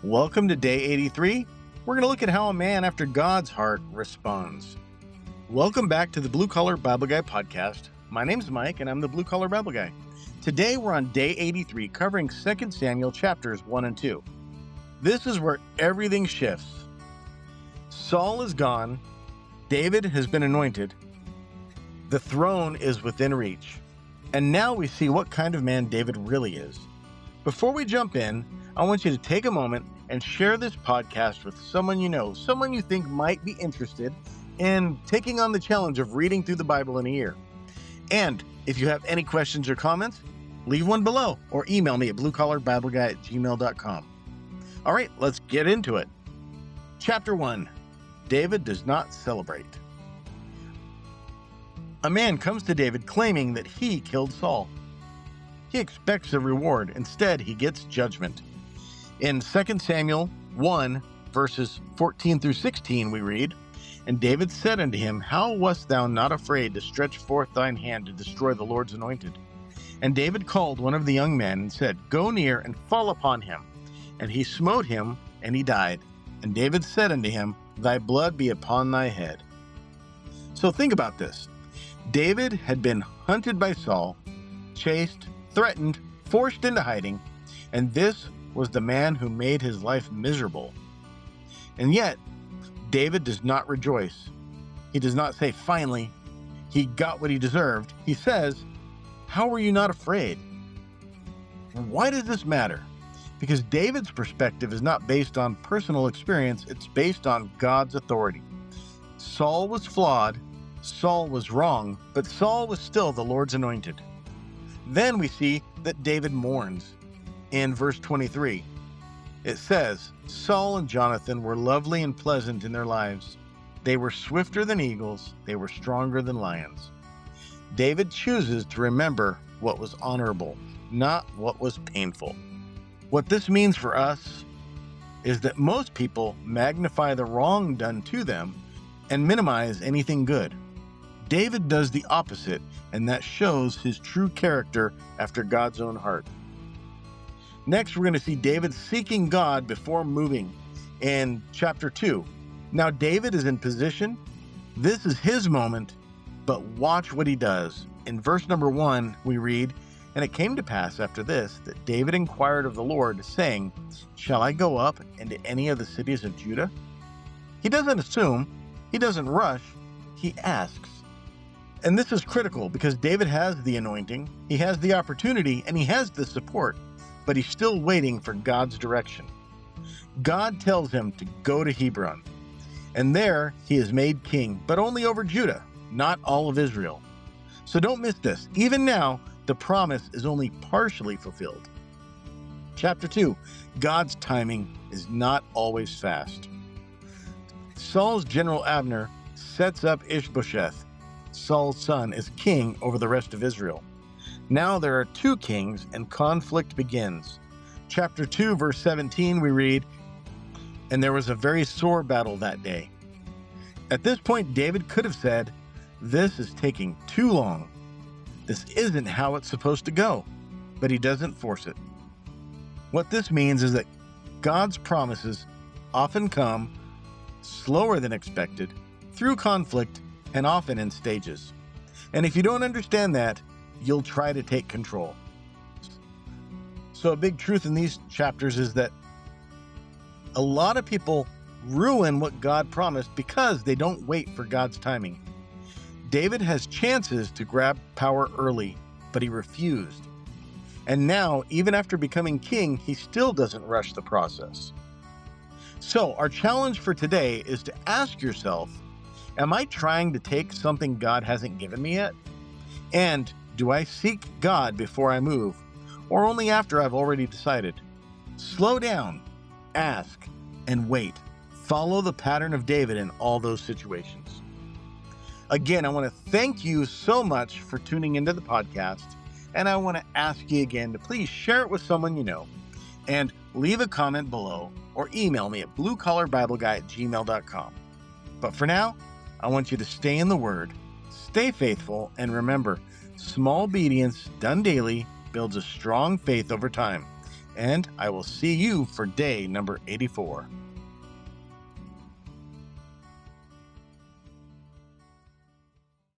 Welcome to day 83. We're going to look at how a man after God's heart responds. Welcome back to the Blue Collar Bible Guy podcast. My name's Mike, and I'm the Blue Collar Bible Guy. Today, we're on day 83, covering 2 Samuel chapters 1 and 2. This is where everything shifts. Saul is gone. David has been anointed. The throne is within reach. And now we see what kind of man David really is. Before we jump in, I want you to take a moment and share this podcast with someone you know, someone you think might be interested in taking on the challenge of reading through the Bible in a year. And if you have any questions or comments, leave one below or email me at bluecollarbibleguy@gmail.com. All right, let's get into it. Chapter 1. David does not celebrate. A man comes to David claiming that he killed Saul. He expects a reward. Instead, he gets judgment. In 2 Samuel 1, verses 14 through 16, we read, "And David said unto him, How wast thou not afraid to stretch forth thine hand to destroy the Lord's anointed? And David called one of the young men and said, Go near and fall upon him. And he smote him, and he died. And David said unto him, Thy blood be upon thy head." So think about this. David had been hunted by Saul, chased, threatened, forced into hiding, and this was the man who made his life miserable. And yet, David does not rejoice. He does not say, finally, he got what he deserved. He says, how were you not afraid? Why does this matter? Because David's perspective is not based on personal experience, it's based on God's authority. Saul was flawed, Saul was wrong, but Saul was still the Lord's anointed. Then we see that David mourns. In verse 23, it says, Saul and Jonathan were lovely and pleasant in their lives. They were swifter than eagles. They were stronger than lions. David chooses to remember what was honorable, not what was painful. What this means for us is that most people magnify the wrong done to them and minimize anything good. David does the opposite, and that shows his true character after God's own heart. Next, we're going to see David seeking God before moving in chapter 2. Now, David is in position. This is his moment, but watch what he does. In verse number 1, we read, And it came to pass after this that David inquired of the Lord, saying, Shall I go up into any of the cities of Judah? He doesn't assume. He doesn't rush. He asks. And this is critical because David has the anointing, he has the opportunity, and he has the support. But he's still waiting for God's direction. God tells him to go to Hebron, and there he is made king, but only over Judah, not all of Israel. So don't miss this. Even now, the promise is only partially fulfilled. Chapter 2, God's timing is not always fast. Saul's general Abner sets up Ishbosheth, Saul's son, as king over the rest of Israel. Now there are two kings, and conflict begins. Chapter 2, verse 17, we read, And there was a very sore battle that day. At this point, David could have said, This is taking too long. This isn't how it's supposed to go. But he doesn't force it. What this means is that God's promises often come slower than expected, through conflict, and often in stages. And if you don't understand that, you'll try to take control. So a big truth in these chapters is that a lot of people ruin what God promised because they don't wait for God's timing. David has chances to grab power early, but he refused. And now, even after becoming king, he still doesn't rush the process. So our challenge for today is to ask yourself, am I trying to take something God hasn't given me yet? And do I seek God before I move, or only after I've already decided? Slow down, ask, and wait. Follow the pattern of David in all those situations. Again, I want to thank you so much for tuning into the podcast, and I want to ask you again to please share it with someone you know, and leave a comment below, or email me at bluecollarbibleguy@gmail.com. But for now, I want you to stay in the Word, stay faithful, and remember, small obedience done daily builds a strong faith over time. and I will see you for day number 84.